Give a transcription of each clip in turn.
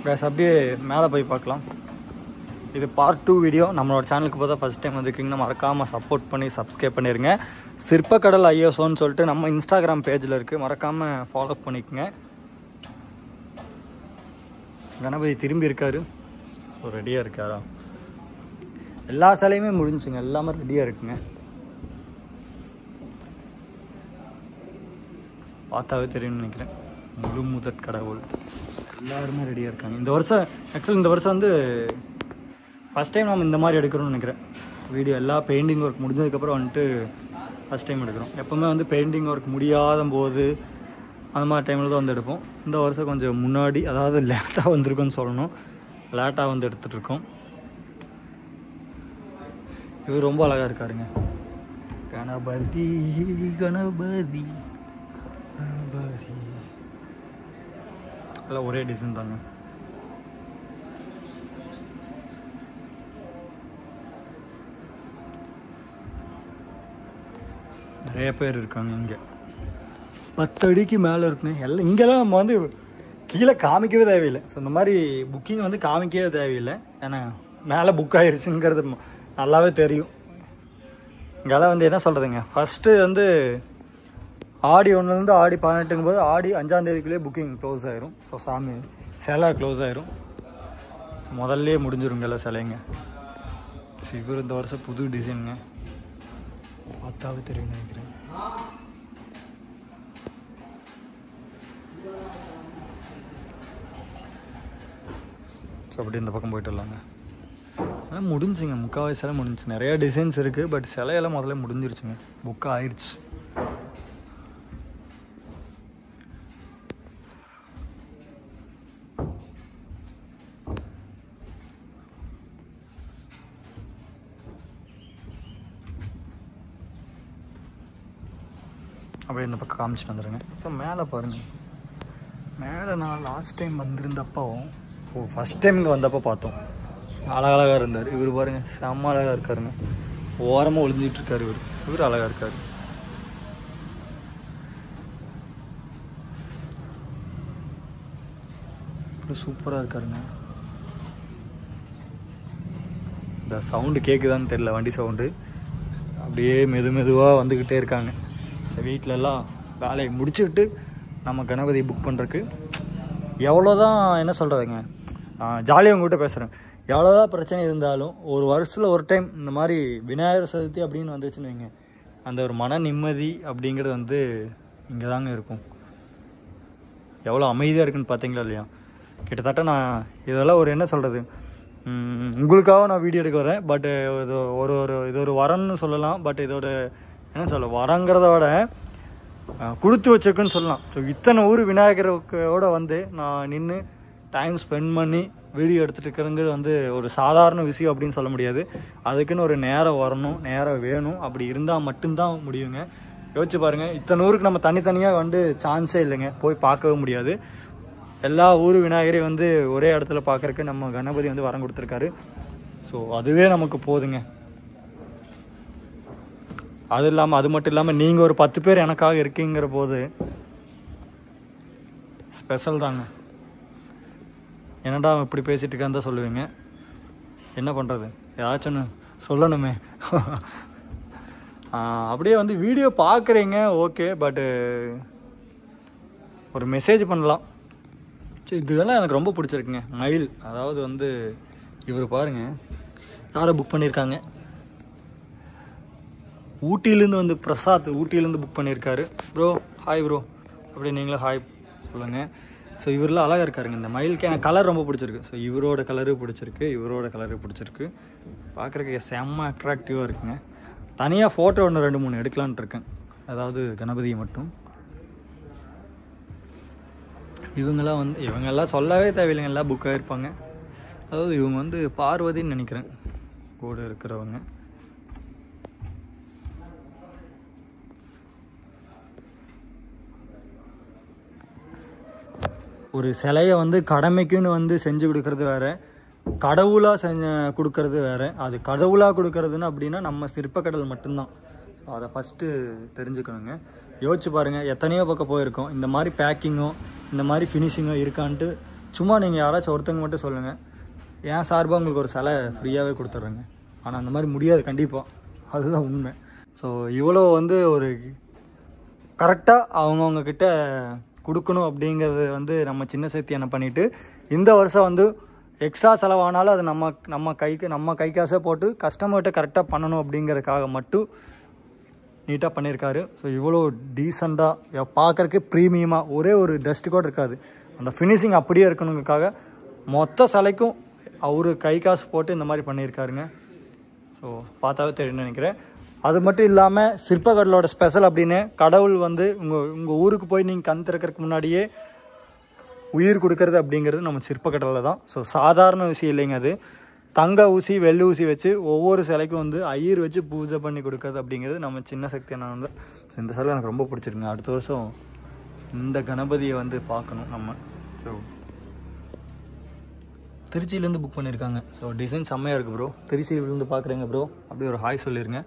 Guys அப்படியே மேலே போய் பார்க்கலாம். இது பார்ட் 2 வீடியோ. நம்மளோட சேனலுக்கு பார்த்தா ஃபஸ்ட் டைம் வந்துருக்கீங்கன்னா மறக்காமல் சப்போர்ட் பண்ணி சப்ஸ்கிரைப் பண்ணிடுங்க. சிற்பக்கடல் ஐஎஸ்ஓன்னு சொல்லிட்டு நம்ம இன்ஸ்டாகிராம் பேஜில் இருக்குது, மறக்காமல் ஃபாலோ பண்ணிக்கோங்க. கணபதி திரும்பி இருக்காரு, ரெடியாக இருக்காரா? எல்லா சிலையுமே முடிஞ்சுங்க, எல்லாமே ரெடியாக இருக்குங்க. பார்த்தாவே தெரியும்னு நினைக்கிறேன். முழு முதற் கடவுள் எல்லாருமே ரெடியாக இருக்காங்க. இந்த வருஷம் ஆக்சுவலி இந்த வருஷம் வந்து ஃபஸ்ட் டைம் நம்ம இந்த மாதிரி எடுக்கிறோம்னு நினைக்கிறேன் வீடியோ. எல்லா பெயிண்டிங் ஒர்க் முடிஞ்சதுக்கப்புறம் வந்துட்டு ஃபஸ்ட் டைம் எடுக்கிறோம். எப்போவுமே வந்து பெயிண்டிங் ஒர்க் முடியாத போது அந்த மாதிரி டைமில் தான் வந்து எடுப்போம். இந்த வருஷம் கொஞ்சம் முன்னாடி, அதாவது லேட்டாக வந்திருக்குன்னு சொல்லணும், லேட்டாக வந்து எடுத்துகிட்ருக்கோம். இவர் ரொம்ப அழகாக இருக்காருங்க. கணபதி கணபதி கணபதி எல்லாம் ஒரே டிசைன் தாங்க. நிறைய பேர் இருக்காங்க இங்கே. 10 அடிக்கு மேலே இருக்குங்க எல்லாம். இங்கெல்லாம் நம்ம வந்து கீழே காமிக்கவே தேவையில்லை. ஸோ இந்த மாதிரி புக்கிங் வந்து காமிக்கவே தேவையில்லை, ஏன்னா மேலே புக் ஆகிருச்சுங்கிறது நல்லாவே தெரியும். இங்கெல்லாம் வந்து என்ன சொல்கிறதுங்க, ஃபஸ்ட்டு வந்து ஆடி 1லேருந்து ஆடி 18ங்கும் போது ஆடி 5ஆம் தேதிக்குள்ளேயே புக்கிங் க்ளோஸ் ஆயிரும். ஸோ சாமி சிலை க்ளோஸ் ஆயிரும், முதல்லே முடிஞ்சிருங்கல்ல சிலைங்க. இவர் இந்த வருஷம் புது டிசைனுங்க, பார்த்தாவே தெரியும் நினைக்கிறேன். ஸோ அப்படி இந்த பக்கம் போயிட்டு வரலாங்க. அதான் முடிஞ்சுங்க, முக்கால்வாசி சிலை முடிஞ்சிச்சு. நிறையா டிசைன்ஸ் இருக்குது, பட் சிலையெல்லாம் முதல்ல முடிஞ்சிருச்சுங்க, புக்காக ஆயிடுச்சு. அப்படியே இந்த பக்கம் காமிச்சிட்டு வந்துடுங்க. ஸோ மேலே பாருங்கள், மேலே நான் லாஸ்ட் டைம் வந்திருந்தப்போ, ஃபஸ்ட் டைம் இங்கே வந்தப்போ பார்த்தோம், அழகழகாக இருந்தார். இவர் பாருங்கள், செம்ம அழகாக இருக்காருங்க. ஓரமாக ஒளிஞ்சிட்டு இருக்காரு இவர் அழகாக இருக்கார். சூப்பராக இருக்காருங்க. இந்த சவுண்டு கேட்குதான்னு தெரியல, வண்டி சவுண்டு. அப்படியே மெதுவாக வந்துக்கிட்டே இருக்காங்க. வீட்டில எல்லாம் வேலையை முடிச்சுக்கிட்டு நம்ம கணபதி புக் பண்ணுறதுக்கு எவ்வளோதான் என்ன சொல்கிறதுங்க, ஜாலியாக உங்கள்கிட்ட பேசுகிறேன். எவ்வளோதான் பிரச்சனை இருந்தாலும் ஒரு வருஷத்தில் ஒரு டைம் இந்த மாதிரி விநாயகர் சதுர்த்தி அப்படின்னு வந்துருச்சுன்னு வைங்க, அந்த ஒரு மன நிம்மதி அப்படிங்கிறது வந்து இங்கே தாங்க இருக்கும். எவ்வளோ அமைதியாக இருக்குன்னு பார்த்தீங்களா இல்லையா? கிட்டத்தட்ட நான் இதெல்லாம் ஒரு என்ன சொல்கிறது, உங்களுக்காக நான் வீடியோ எடுக்க வரேன். பட் இது ஒரு வரன்னு சொல்லலாம். பட் இதோட என்ன சொல்ல, வரங்கிறத விட கொடுத்து வச்சிருக்குன்னு சொல்லலாம். ஸோ இத்தனை ஊர் விநாயகரோட வந்து நான் நின்று டைம் ஸ்பெண்ட் பண்ணி வீடியோ எடுத்துகிட்டு இருக்கிறங்கிறது வந்து ஒரு சாதாரண விஷயம் அப்படின்னு சொல்ல முடியாது. அதுக்குன்னு ஒரு நேரம் வரணும், நேரம் வேணும். அப்படி இருந்தால் மட்டும்தான் முடியுங்க. யோசிச்சு பாருங்கள், இத்தனை ஊருக்கு நம்ம தனித்தனியாக வந்து சான்ஸே இல்லைங்க, போய் பார்க்கவே முடியாது. எல்லா ஊர் விநாயகரையும் வந்து ஒரே இடத்துல பார்க்குறக்கு நம்ம கணபதி வந்து வரம் கொடுத்துருக்காரு. ஸோ அதுவே நமக்கு போதுங்க. அது மட்டும் இல்லாமல் நீங்கள் ஒரு 10 பேர் எனக்காக இருக்கீங்கிற போது ஸ்பெஷல் தாங்க. என்னடா இப்படி பேசிகிட்டு இருக்கான்னு தான் சொல்லுவீங்க. என்ன பண்ணுறது, ஏதாச்சும் ஒன்று சொல்லணுமே. அப்படியே வந்து வீடியோ பார்க்குறீங்க ஓகே, பட்டு ஒரு மெசேஜ் பண்ணலாம். சரி, இதெல்லாம் எனக்கு ரொம்ப பிடிச்சிருக்குங்க. மயில், அதாவது வந்து இவர் பாருங்கள், யாரை புக் பண்ணியிருக்காங்க, ஊட்டியிலேருந்து வந்து பிரசாத் ஊட்டியிலேருந்து புக் பண்ணியிருக்காரு. ப்ரோ ஹாய் ப்ரோ, அப்படி நீங்களும் ஹாய் சொல்லுங்கள். ஸோ இவரெலாம் அழகாக இருக்காருங்க. இந்த மயிலுக்கு எனக்கு கலர் ரொம்ப பிடிச்சிருக்கு. ஸோ இவரோட கலரு பிடிச்சிருக்கு, பார்க்குறக்கு செம்ம அட்ராக்டிவாக இருக்குங்க. தனியாக ஃபோட்டோ ஒன்று 2-3 எடுக்கலான்ட்டு இருக்கேன், அதாவது கணபதியை மட்டும். இவங்கெல்லாம் சொல்லவே தேவையில்லைங்க, எல்லாம் புக் ஆகிருப்பாங்க. அதாவது இவங்க வந்து பார்வதின்னு நினைக்கிறேன் கூட இருக்கிறவங்க. ஒரு சிலையை வந்து கடமைக்குன்னு வந்து செஞ்சு கொடுக்கறது வேறு, கடவுளாக கொடுக்கறது வேறு. அது கடவுளாக கொடுக்கறதுன்னு அப்படின்னா நம்ம சிற்பக்கடல் மட்டும்தான். அதை ஃபஸ்ட்டு தெரிஞ்சுக்கணுங்க. யோசிச்சு பாருங்கள், எத்தனையோ பக்கம் போயிருக்கோம், இந்த மாதிரி பேக்கிங்கோ இந்த மாதிரி ஃபினிஷிங்கோ இருக்கான்ட்டு சும்மா நீங்கள் யாராச்சும் ஒருத்தங்க மட்டும் சொல்லுங்கள், என் சார்பாக உங்களுக்கு ஒரு சிலை ஃப்ரீயாகவே கொடுத்துட்றேங்க. ஆனால் அந்த மாதிரி முடியாது கண்டிப்பாக, அதுதான் உண்மை. ஸோ இவ்வளோ வந்து ஒரு கரெக்டாக அவங்கவுங்கக்கிட்ட கொடுக்கணும் அப்படிங்கிறது வந்து நம்ம சின்ன சக்தி என்ன பண்ணிவிட்டு இந்த வருஷம் வந்து எக்ஸ்ட்ரா செலவானாலும் அது நம்ம கை காசை போட்டு கஸ்டமர்கிட்ட கரெக்டாக பண்ணணும் அப்படிங்கிறதுக்காக மட்டும் நீட்டாக பண்ணியிருக்காரு. ஸோ இவ்வளோ டீசெண்டாக பார்க்குறக்கு ப்ரீமியமாக ஒரே ஒரு டஸ்ட்டு கூட இருக்காது. அந்த ஃபினிஷிங் அப்படியே இருக்கணுங்கிறதுக்காக மொத்த சிலைக்கும் அவர் கை காசு போட்டு இந்த மாதிரி பண்ணியிருக்காருங்க. ஸோ பார்த்தாவே தெரியும்னு நினைக்கிறேன். அது மட்டும் இல்லாமல் சிற்பக்கடலோட ஸ்பெஷல் அப்படின்னு கடவுள் வந்து உங்கள் ஊருக்கு போய் நீங்கள் கண் திறக்கிறதுக்கு முன்னாடியே உயிர் கொடுக்கறது அப்படிங்கிறது நம்ம சிற்பக்கடலில் தான். ஸோ சாதாரண விஷயம் இல்லைங்க, அது தங்க ஊசி வெள்ளை ஊசி வச்சு ஒவ்வொரு சிலைக்கும் வந்து ஐயர் வச்சு பூஜை பண்ணி கொடுக்கறது அப்படிங்கிறது நம்ம சின்ன சக்தி என்ன வந்து. ஸோ இந்த சிலை எனக்கு ரொம்ப பிடிச்சிருக்குங்க. அடுத்த வருஷம் இந்த கணபதியை வந்து பார்க்கணும் நம்ம. ஸோ திருச்சியிலேருந்து புக் பண்ணியிருக்காங்க. ஸோ டிசைன் செம்மையாக இருக்குது ப்ரோ. திருச்சியிலேருந்து பார்க்குறேங்க ப்ரோ, அப்படியே ஒரு ஹாய் சொல்லிடுங்க.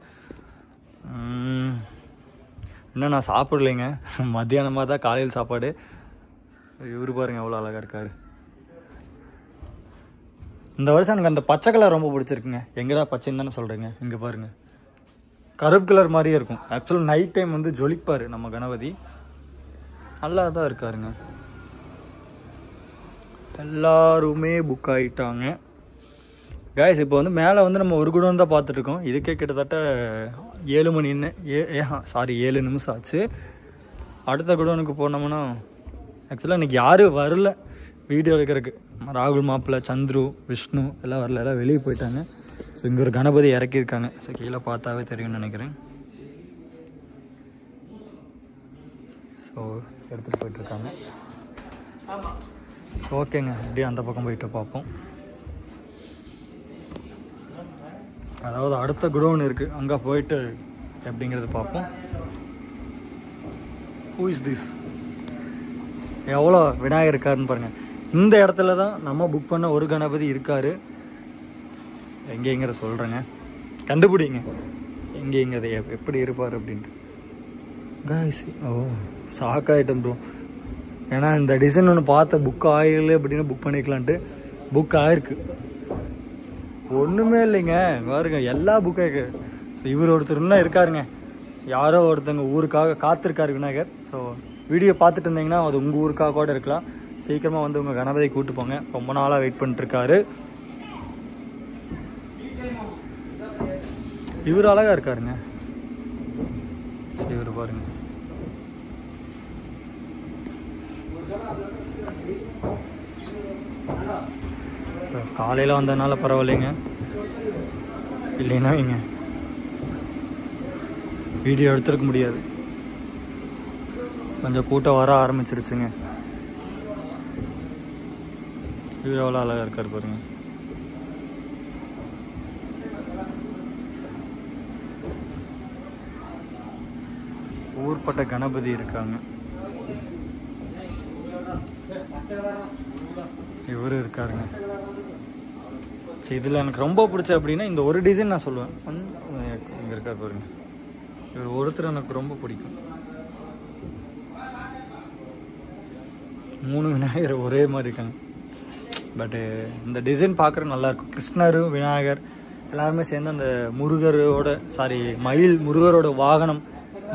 இன்னும் நான் சாப்பிடலைங்க, மத்தியானமாக தான் காலையில் சாப்பாடு. இவர் பாருங்கள் எவ்வளோ அழகாக இருக்கார். இந்த வருஷம் எனக்கு அந்த பச்சை கலர் ரொம்ப பிடிச்சிருக்குங்க. எங்கடா பச்சைன்னு தானே சொல்கிறேங்க, இங்கே பாருங்கள் கருப்பு கலர் மாதிரியே இருக்கும். ஆக்சுவலாக நைட் டைம் வந்து ஜொலிப்பார் நம்ம கணபதி, நல்லா தான் இருக்காருங்க. எல்லாருமே புக் ஆகிட்டாங்க கைஸ். இப்போ வந்து மேலே வந்து நம்ம ஒரு குடோன் தான் பார்த்துட்ருக்கோம். இதுக்கே கிட்டத்தட்ட 7 மணின்னு 7 நிமிஷம் ஆச்சு. அடுத்த குடோனுக்கு போனோம்னா ஆக்சுவலாக இன்றைக்கி யாரும் வரல வீடியோ எடுக்கிறதுக்கு. ராகுல் மாப்பிள்ளை, சந்துரு, விஷ்ணு எல்லாம் வரல, எல்லாம் வெளியே போயிட்டாங்க. ஸோ இங்கே ஒரு கணபதி இறக்கியிருக்காங்க. ஸோ கீழே பார்த்தாவே தெரியும்னு நினைக்கிறேன். ஸோ எடுத்துகிட்டு போயிட்டுருக்காங்க. ஓகேங்க, அப்படியே அந்த பக்கம் போயிட்டு பார்ப்போம். அதாவது அடுத்த குடோன் இருக்குது, அங்கே போயிட்டு எப்படிங்கிறது பார்ப்போம். Who is this? எவ்வளோ விநாயகர் இருக்காருன்னு பாருங்கள். இந்த இடத்துல தான் நம்ம புக் பண்ண ஒரு கணபதி இருக்கார். எங்கேங்கிற சொல்கிறேங்க, கண்டுபிடிங்க எங்கேங்கிறத எப்படி இருப்பார் அப்படின்ட்டு. காய்ஸ் ஷாக் ஆகிட்டேன் ப்ரோ. ஏன்னா இந்த டிசைன் ஒன்று பார்த்த புக் ஆகலை அப்படின்னு புக் பண்ணிக்கலான்ட்டு புக் ஆகிருக்கு. ஒன்றுமே இல்லைங்க, பாருங்க எல்லா புக்கும் இருக்கு. ஸோ இவர் ஒருத்தர் இருக்காருங்க, யாரோ ஒருத்தங்க ஊருக்காக காத்திருக்காரு விநாயகர். ஸோ வீடியோ பார்த்துட்டு இருந்தீங்கன்னா அது உங்கள் ஊருக்காக கூட இருக்கலாம். சீக்கிரமாக வந்து உங்கள் கணபதியை கூப்பிட்டு போங்க, ரொம்ப நாளாக வெயிட் பண்ணிட்டுருக்காரு. இவர் அழகாக இருக்காருங்க. சரி இவர் பாருங்க, காலையில் வந்ததுனால பரவாயில்லைங்க, இல்லைன்னா இங்க வீடியோ எடுத்துருக்க முடியாது. கொஞ்சம் கூட்டம் வர ஆரம்பிச்சிருச்சுங்க. இவர் எவ்வளோ அழகாக இருக்கார் பாருங்க. ஊர்பட்ட கணபதி இருக்காங்க. இவரு இருக்காருங்க. சரி, இதில் எனக்கு ரொம்ப பிடிச்ச அப்படின்னா இந்த ஒரு டிசைன் நான் சொல்லுவேன். இங்கே இருக்கார் பாருங்க, இவர் ஒருத்தர் எனக்கு ரொம்ப பிடிக்கும். 3 விநாயகர் ஒரே மாதிரி இருக்காங்க. பட்டு இந்த டிசைன் பார்க்குற நல்லாயிருக்கும். கிருஷ்ணரும் விநாயகர் எல்லாருமே சேர்ந்து அந்த முருகரோட வாகனம்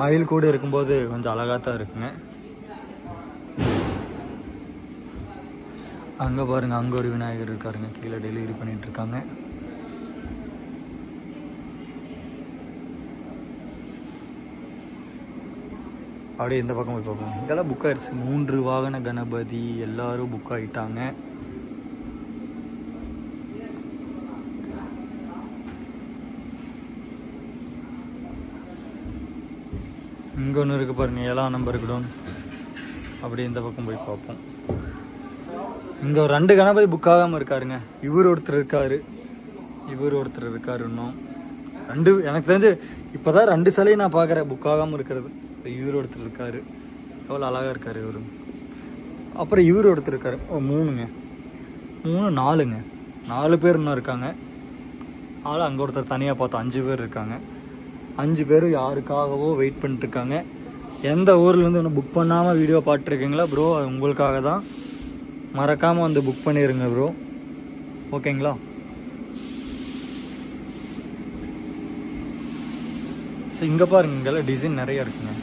மயில் கூட இருக்கும்போது கொஞ்சம் அழகாக தான் இருக்குங்க. அங்கே பாருங்கள், அங்கே ஒரு விநாயகர் இருக்காருங்க, கீழே டெலிவரி பண்ணிகிட்டு இருக்காங்க. அப்படியே இந்த பக்கம் போய் பார்ப்போம். இதெல்லாம் புக் ஆகிடுச்சு. 3 வாகன கணபதி எல்லாரும் புக் ஆகிட்டாங்க. இங்கே ஒன்று இருக்குது பாருங்கள், 7ஆம் நம்பர் குடோன். அப்படியே இந்த பக்கம் போய் பார்ப்போம். இங்கே ஒரு 2 கணபதி புக் ஆகாமல் இருக்காருங்க. இவர் ஒருத்தர் இருக்காரு, இவர் ஒருத்தர் இருக்காரு. இன்னும் 2 எனக்கு தெரிஞ்சு இப்போ தான் 2 சிலையை நான் பார்க்குறேன் புக் ஆகாமல் இருக்கிறது. இவர் ஒருத்தர் இருக்காரு, எவ்வளோ அழகாக இருக்கார் இவரு. அப்புறம் இவர் ஒருத்தர் இருக்காரு. 3ங்க, 3 4ங்க, 4 பேர் இன்னும் இருக்காங்க. அங்கே ஒருத்தர் தனியாக பார்த்தோம், 5 பேர் இருக்காங்க. 5 பேரும் யாருக்காகவோ வெயிட் பண்ணிட்டுருக்காங்க. எந்த ஊர்லேருந்து இன்னும் புக் பண்ணாமல் வீடியோ பார்த்துருக்கீங்களா ப்ரோ, அது உங்களுக்காக தான். மறக்காமல் வந்து புக் பண்ணிடுங்க ப்ரோ, ஓகேங்களா? ஸோ இங்கே பாருங்க, இங்கெல்லாம் டிசைன் நிறையா இருக்குங்க.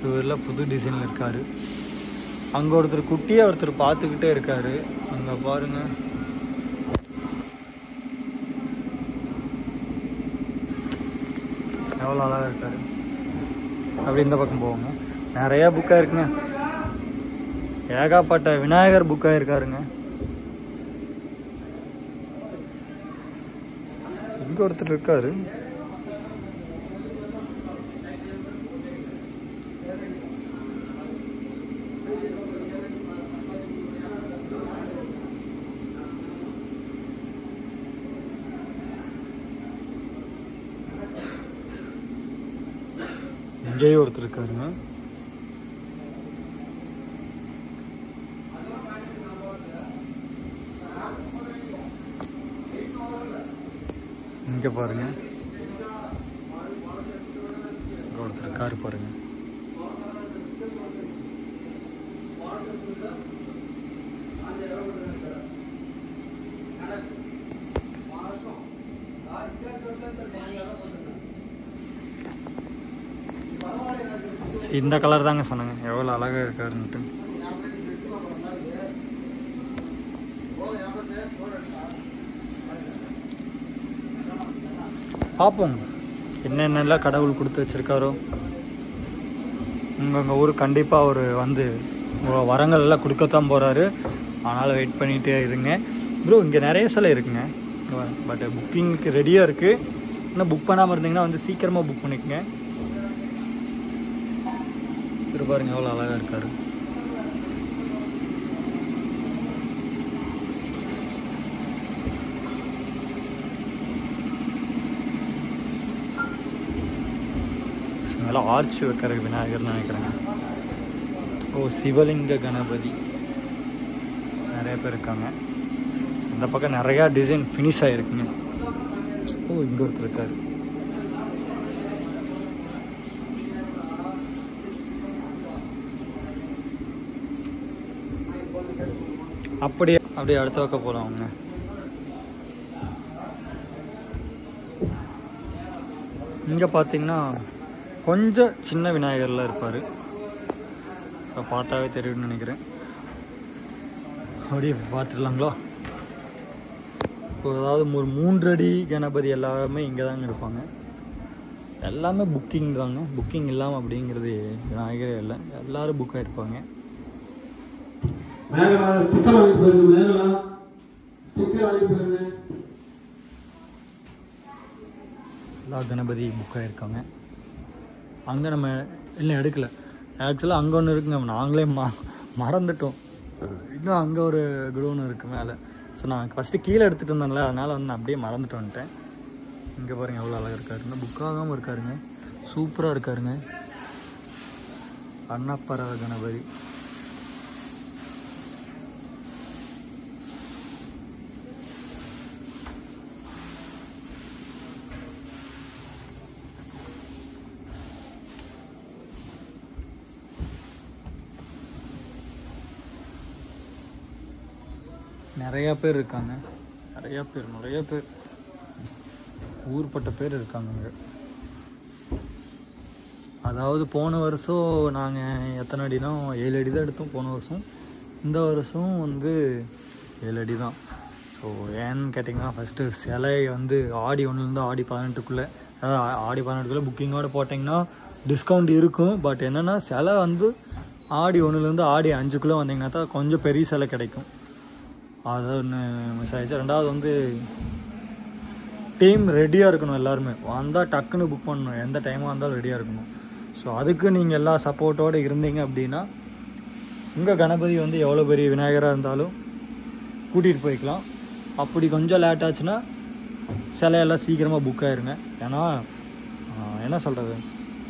இவரெல்லாம் புது டிசைனில் இருக்காரு. அங்கே ஒருத்தர் குட்டியாக ஒருத்தர் பார்த்துக்கிட்டே இருக்காரு. அங்கே பாருங்க, எவ்வளோ அழகாக இருக்காரு. அப்படி இந்த பக்கம் போவோங்க. நிறையா புக்காக இருக்குங்க. ஏகாப்பட்ட விநாயகர் புக்காக இருக்காருங்க. இங்கே ஒருத்தர் இருக்காரு. இங்கேயும் ஒருத்தர் இருக்காருங்க. இங்கே பாருங்க, இங்கே ஒருத்தர் இருக்காரு பாருங்க. இந்த கலர் தாங்க சொன்னாங்க, எவ்வளோ அழகாக இருக்காருன்ட்டு. பார்ப்போம் என்னென்னலாம் கடவுள் கொடுத்து வச்சுருக்காரோ. உங்கள் ஊர் கண்டிப்பாக அவர் வந்து வரங்கள் எல்லாம் கொடுக்கத்தான் போகிறாரு. அதனால் வெயிட் பண்ணிகிட்டே இருங்க ப்ரோ. இங்கே நிறைய சிலை இருக்குங்க, பட் புக்கிங்க்கு ரெடியாக இருக்குது. இன்னும் புக் பண்ணாமல் இருந்தீங்கன்னா வந்து சீக்கிரமாக புக் பண்ணிக்கோங்க. இவர் பாருங்க எவ்வளோ அழகாக இருக்காரு. நல்லா ஆர்ச் வைக்கிற விநாயகர்னு நினைக்கிறேங்க. ஓ, சிவலிங்க கணபதி நிறைய பேர் இருக்காங்க. இந்த பக்கம் நிறையா டிசைன் ஃபினிஷ் ஆகிருக்குங்க. ஓ, இங்கே ஒருத்தர் இருக்காரு. அப்படியே அடுத்த பக்கம் போகலாம் அவங்க. இங்கே பார்த்தீங்கன்னா கொஞ்சம் சின்ன விநாயகர்லாம் இருப்பார். இப்போ பார்த்தாவே தெரியும்னு நினைக்கிறேன். அப்படியே பார்த்துடலாங்களா? இப்போ அதாவது ஒரு 3 அடி கணபதி எல்லாருமே இங்கே தாங்க இருப்பாங்க. எல்லாமே புக்கிங் தாங்க. புக்கிங் இல்லாமல் அப்படிங்கிறது விநாயகரே இல்லை, எல்லோரும் புக்காக இருப்பாங்க. எல்லா கணபதி புக்காக இருக்காங்க. அங்கே நம்ம இன்னும் எடுக்கலை. ஆக்சுவலாக அங்கே ஒன்று இருக்குங்க, நாங்களே மறந்துட்டோம். இன்னும் அங்கே ஒரு குடோன் இருக்குது மேலே. ஸோ நான் ஃபஸ்ட்டு கீழே எடுத்துகிட்டு இருந்தேன்ல, அதனால் வந்து நான் அப்படியே மறந்துட்டு வந்துட்டேன். இங்கே பாருங்கள் எவ்வளோ அழகாக இருக்காருங்க. புக்காகாமல் இருக்காருங்க, சூப்பராக இருக்காருங்க. அன்னப்பறவை கணபதி. நிறையா பேர் இருக்காங்க, நிறைய பேர் ஊர்பட்ட பேர் இருக்காங்க அங்கே. அதாவது போன வருஷம் நாங்கள் எத்தனை அடினா 7 அடி தான் எடுத்தோம் போன வருஷம். இந்த வருஷம் வந்து 7 அடி தான். ஸோ ஏன்னு கேட்டிங்கன்னா, ஃபஸ்ட்டு சிலை வந்து ஆடி 1லேருந்து ஆடி 18க்குள்ளே, அதாவது ஆடி 18க்குள்ளே புக்கிங்கோடு போட்டிங்கன்னா டிஸ்கவுண்ட் இருக்கும். பட் என்னென்னா, சிலை வந்து ஆடி 1லேருந்து ஆடி 5க்குள்ளே வந்தீங்கன்னா தான் கொஞ்சம் பெரிய சிலை கிடைக்கும். அது ஒன்று மிஸ் ஆகிடுச்சு. ரெண்டாவது வந்து டீம் ரெடியாக இருக்கணும். எல்லாருமே வந்தால் டக்குன்னு புக் பண்ணணும், எந்த டைமாக இருந்தாலும் ரெடியாக இருக்கணும். ஸோ அதுக்கு நீங்கள் எல்லா சப்போர்ட்டோடு இருந்தீங்க அப்படின்னா உங்கள் கணபதி வந்து எவ்வளோ பெரிய விநாயகராக இருந்தாலும் கூட்டிகிட்டு போய்க்கலாம். அப்படி கொஞ்சம் லேட் ஆச்சுன்னா சிலையெல்லாம் சீக்கிரமாக புக் ஆயிருங்க. ஏன்னா என்ன சொல்கிறது,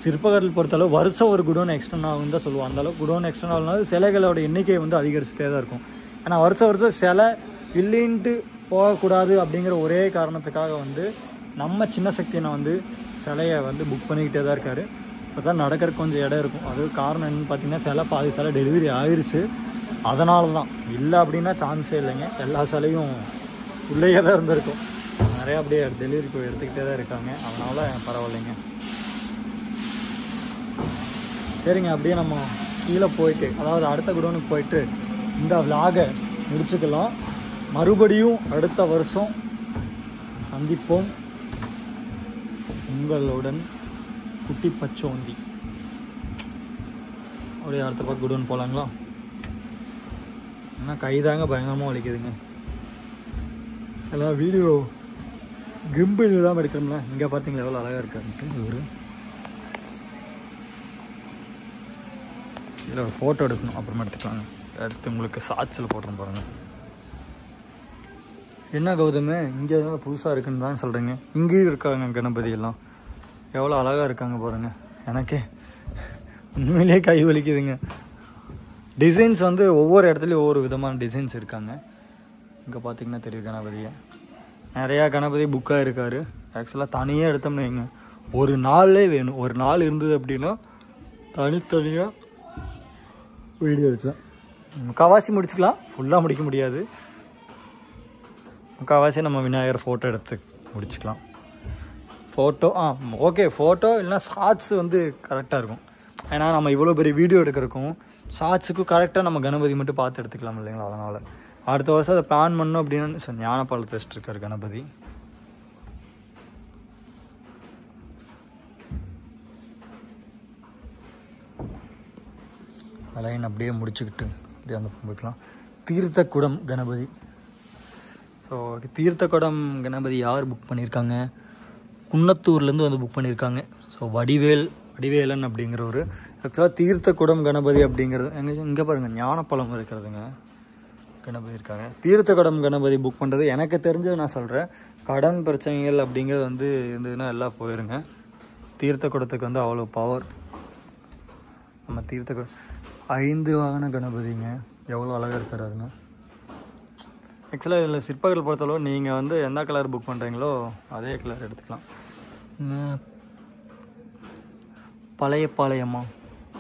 சிற்பக்கட்டல் பொறுத்தளவு வருஷம் ஒரு குடோன் எக்ஸ்டர்ன் ஆகும் தான் சொல்லுவோம். அந்தளவு குடோன் எக்ஸ்டர்ன் ஆகுனாலும் சிலைகளோட எண்ணிக்கை வந்து அதிகரிச்சுட்டே தான் இருக்கும். ஏன்னா வருஷம் வருஷம் சிலை இல்லைன்ட்டு போகக்கூடாது அப்படிங்கிற ஒரே காரணத்துக்காக வந்து நம்ம சின்ன சக்தியை வந்து சிலையை வந்து புக் பண்ணிக்கிட்டே தான் இருக்கார். இப்போ தான் நடக்கிறதுக்கு கொஞ்சம் இடம் இருக்கும். அது காரணம் என்னென்னு பார்த்தீங்கன்னா சிலை பாதி சிலை டெலிவரி ஆயிடுச்சு. அதனால தான், இல்லை அப்படின்னா சான்ஸே இல்லைங்க. எல்லா சிலையும் உள்ளேயே தான் இருந்திருக்கும். நிறையா அப்படியே டெலிவரி போய் எடுத்துக்கிட்டே தான் இருக்காங்க. அதனால் பரவாயில்லைங்க. சரிங்க, அப்படியே நம்ம கீழே போயிட்டு, அதாவது அடுத்த குடோனுக்கு போயிட்டு இந்த விலாகை முடிச்சுக்கலாம். மறுபடியும் அடுத்த வருஷம் சந்திப்போம். உங்களுடன் குட்டி பச்சோந்தி. அப்படியே அடுத்த பக்கம் குடோன் போகலாங்களா? ஏன்னா கைதாங்க பயங்கரமாக வலிக்குதுங்க. எல்லாம் வீடியோ கிம்பிள் இல்லாமல் எடுக்கணும்ல. இங்கே பார்த்தீங்களா எவ்வளோ அழகாக இருக்காருன்ட்டு. இவர் இதில் ஒரு ஃபோட்டோ எடுக்கணும், அப்புறமா எடுத்துக்கலாங்க. எடுத்து உங்களுக்கு சாட்சியில் போட்டுறேன் பாருங்கள். என்ன கௌதமே இங்கே தான் புதுசாக இருக்குன்னு தான் சொல்கிறீங்க? இங்கேயும் இருக்காங்க கணபதி எல்லாம், எவ்வளோ அழகாக இருக்காங்க பாருங்கள். எனக்கே உண்மையிலே கை வலிக்குதுங்க. டிசைன்ஸ் வந்து ஒவ்வொரு இடத்துலையும் ஒவ்வொரு விதமான டிசைன்ஸ் இருக்காங்க. இங்கே பார்த்தீங்கன்னா தெரியும் கணபதியை. நிறையா கணபதி புக்காக இருக்கார். ஆக்சுவலாக தனியாக எடுத்தோம்னு வைங்க, ஒரு நாள்லே வேணும். ஒரு நாள் இருந்தது அப்படின்னா தனித்தனியாக வீடியோ எடுக்கலாம். முக்கால்வாசி முடிச்சுக்கலாம், ஃபுல்லாக முடிக்க முடியாது. முக்கால்வாசி நம்ம விநாயகர் ஃபோட்டோ எடுத்து முடிச்சுக்கலாம். ஃபோட்டோ ஓகே, ஃபோட்டோ இல்லைனா ஷார்ட்ஸ் வந்து கரெக்டாக இருக்கும். ஏன்னா நம்ம இவ்வளோ பெரிய வீடியோ எடுக்கிறக்கும் ஷார்ட்ஸுக்கும் கரெக்டாக நம்ம கணபதி மட்டும் பார்த்து எடுத்துக்கலாம் இல்லைங்களா? அதனால் அடுத்த வருஷம் அதை பிளான் பண்ணோம் அப்படின்னு ஞானப்பாலத்தை வச்சுட்டு இருக்கார் கணபதி. லைன் அப்படியே முடிச்சுக்கிட்டு அப்படியே அந்த போய்க்கலாம். தீர்த்தக்குடம் கணபதி. ஸோ தீர்த்தக்குடம் கணபதி யார் புக் பண்ணியிருக்காங்க? குன்னத்தூர்லேருந்து வந்து புக் பண்ணியிருக்காங்க. ஸோ வடிவேலன் அப்படிங்கிறவர். ஆக்சுவலாக தீர்த்தக்குடம் கணபதி அப்படிங்கிறது இங்கே பாருங்கள், ஞானப்பழம் இருக்கிறதுங்க கணபதி இருக்காங்க. தீர்த்தக்குடம் கணபதி புக் பண்ணுறது எனக்கு தெரிஞ்சது நான் சொல்கிறேன். கடன் பிரச்சனைகள் அப்படிங்கிறது வந்து இருந்ததுன்னா எல்லாம் போயிருங்க. தீர்த்தக்குடத்துக்கு வந்து அவ்வளோ பவர். நம்ம தீர்த்தக்குடம் 5 வாகன கணபதிங்க, எவ்வளோ அழகாக இருக்கிறாருங்க. ஆக்சுவலாக இதில் சிற்பங்கள் பொறுத்தளவு நீங்கள் வந்து எந்த கலர் புக் பண்ணுறீங்களோ அதே கலர் எடுத்துக்கலாம். பழையப்பாளையம்மா,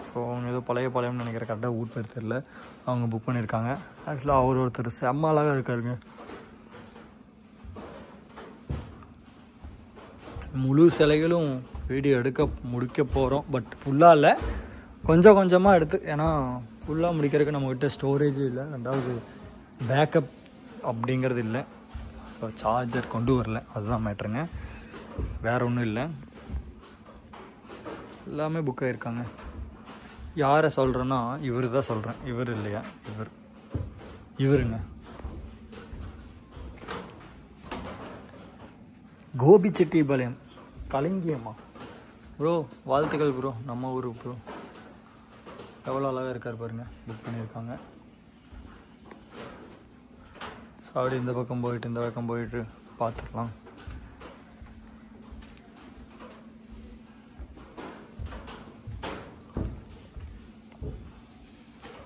ஸோ அவங்க ஏதோ பழையப்பாளையம்னு நினைக்கிற, கரெக்டாக ஊர் பேர் தெரியல. அவங்க புக் பண்ணியிருக்காங்க. ஆக்சுவலாக அவர் ஒருத்தர் செம்ம அழகாக இருக்காருங்க. முழு சிலைகளும் வீடியோ முடிக்க போகிறோம். பட் ஃபுல்லாக இல்லை, கொஞ்சம் கொஞ்சமாக எடுத்து. ஏன்னா ஃபுல்லாக முடிக்கிறதுக்கு நம்மக்கிட்ட ஸ்டோரேஜ் இல்லை, ரெண்டாவது பேக்கப் அப்படிங்கிறது இல்லை. ஸோ சார்ஜர் கொண்டு வரல, அதுதான் மேட்ருங்க, வேறு ஒன்றும் இல்லை. எல்லாமே புக் ஆகிருக்காங்க. யாரை சொல்கிறேன்னா இவர் தான் சொல்கிறேன். இவர் இல்லையா, இவருங்க கோபிச்செட்டிபாளையம் கலிங்கியம்மா. ப்ரோ வாழ்த்துக்கள் ப்ரோ, நம்ம ஊர் ப்ரோ. எவ்வளோ அழகாக இருக்கார் பாருங்கள், புக் பண்ணியிருக்காங்க. ஸோ அப்படி இந்த பக்கம் போயிட்டு பார்த்துக்கலாம்.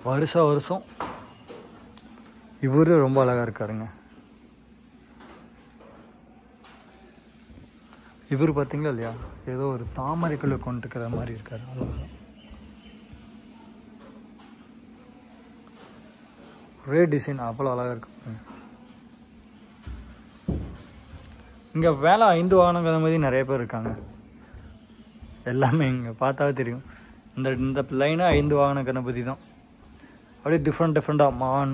வருஷம் இவரு ரொம்ப அழகாக இருக்காருங்க. இவர் பார்த்தீங்களா இல்லையா, ஏதோ ஒரு தாமரைக்குள்ளே கொண்டுக்கிற மாதிரி இருக்காரு. ஒரே டிசைன் அவ்வளோ அழகாக இருக்கு. இங்கே வேலை 5 வாகனம் கணபதி நிறைய பேர் இருக்காங்க. எல்லாமே இங்கே பார்த்தாவே தெரியும். இந்த லைனாக 5 வாகன கணபதி தான். அப்படியே டிஃப்ரெண்ட்டாக மான்,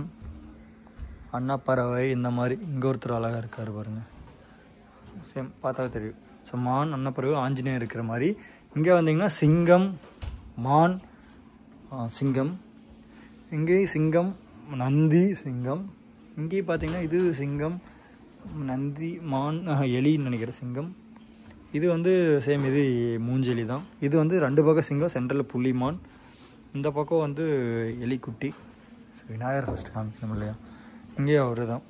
அன்னப்பறவை இந்த மாதிரி. இங்கே ஒருத்தர் அழகாக இருக்கார் பாருங்கள், சேம் பார்த்தாவே தெரியும். ஸோ மான், அன்னப்பறவை, ஆஞ்சநேயர் இருக்கிற மாதிரி. இங்கே வந்தீங்கன்னா சிங்கம், மான், சிங்கம். இங்கேயும் சிங்கம், நந்தி, சிங்கம். இங்கேயும் பார்த்தீங்கன்னா இது சிங்கம், நந்தி, மான், எலின்னு நினைக்கிற சிங்கம். இது வந்து சேம், இது மூஞ்செலி தான். இது வந்து 2 பக்கம் சிங்கம், சென்ட்ரலில் புள்ளிமான். இந்த பக்கம் வந்து எலிக்குட்டி. ஸோ விநாயகர் ஃபஸ்ட்டு காமிக்கணும் இல்லையா. இங்கேயே அவர் தான்,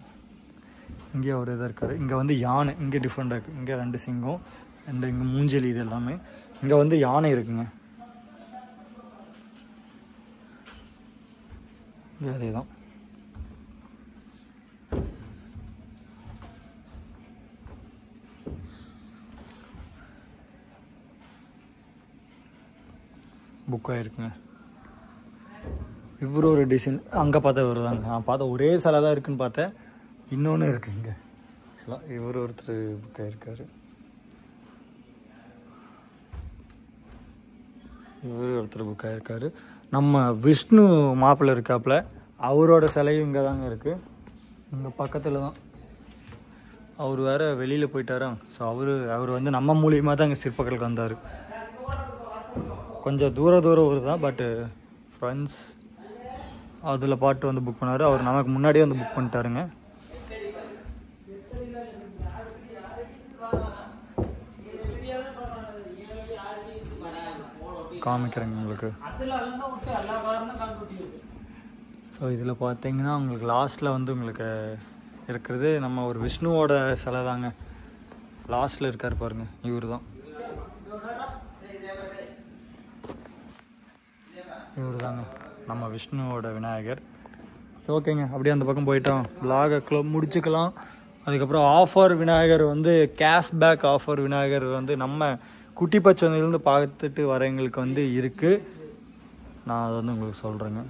இருக்கார். இங்கே வந்து யானை, இங்கே டிஃப்ரெண்ட்டாக இருக்குது. இங்கே 2 சிங்கம், இங்கே மூஞ்செலி, இது எல்லாமே. இங்கே வந்து யானை இருக்குங்க, இங்கே அதே தான். புக் ஆகிருக்குங்க. இவ்வளோ ஒரு டிசைன் அங்கே பார்த்தா வருதாங்க. நான் பார்த்தா ஒரே சிலை தான் இருக்குதுன்னு பார்த்தேன், இன்னொன்று இருக்குது இங்கே சில. இவர் ஒருத்தர் புக் ஆகிருக்காரு. இவர் ஒருத்தர் புக் ஆகிருக்காரு. நம்ம விஷ்ணு மாப்பிள்ளை இருக்காப்புல, அவரோட சிலையும் இங்கே தாங்க இருக்குது. இங்கே பக்கத்தில் தான். அவர் வேறு வெளியில் போயிட்டாரா. ஸோ அவர் வந்து நம்ம மூலியமாக தான் இங்கே சிற்பக்கலுக்கு வந்தார். கொஞ்சம் தூரம் ஊர் தான், பட்டு ஃப்ரெண்ட்ஸ் அதில் பாட்டு வந்து புக் பண்ணார். அவர் நமக்கு முன்னாடியே வந்து புக் பண்ணிட்டாருங்க. காமிக்கிறேங்க உங்களுக்கு. ஸோ இதில் பார்த்தீங்கன்னா உங்களுக்கு லாஸ்ட்டில் வந்து உங்களுக்கு இருக்கிறது நம்ம ஒரு விஷ்ணுவோட சிலை தாங்க. லாஸ்ட்டில் இருக்கார் பாருங்க, இவர் தான். இவர் தாங்க நம்ம விஷ்ணுவோட விநாயகர். ஸோ ஓகேங்க, அப்படியே அந்த பக்கம் போயிட்டோம். விலாகை முடிச்சுக்கலாம். அதுக்கப்புறம் ஆஃபர் விநாயகர் வந்து கேஷ்பேக் ஆஃபர் விநாயகர் வந்து நம்ம குட்டிப்பச்சந்திலேருந்து பார்த்துட்டு வரவங்களுக்கு வந்து இருக்குது. நான் அதை வந்து உங்களுக்கு சொல்கிறேங்க.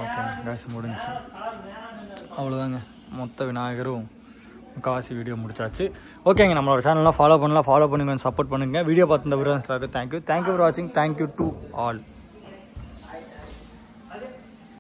ஓகேங்க கேஸ் முடிஞ்சு அவ்வளோதாங்க. மொத்த விநாயகரும் காசி வீடியோ முடிச்சாச்சு. ஓகேங்க, நம்மளோட சேனல்லாம் ஃபாலோ பண்ணலாம், ஃபாலோ பண்ணி கொஞ்சம் சப்போர்ட் பண்ணுங்கள். வீடியோ பார்த்து இந்த வீடியோ தேங்க்யூ ஃபார் வாட்சிங். Thank you to all.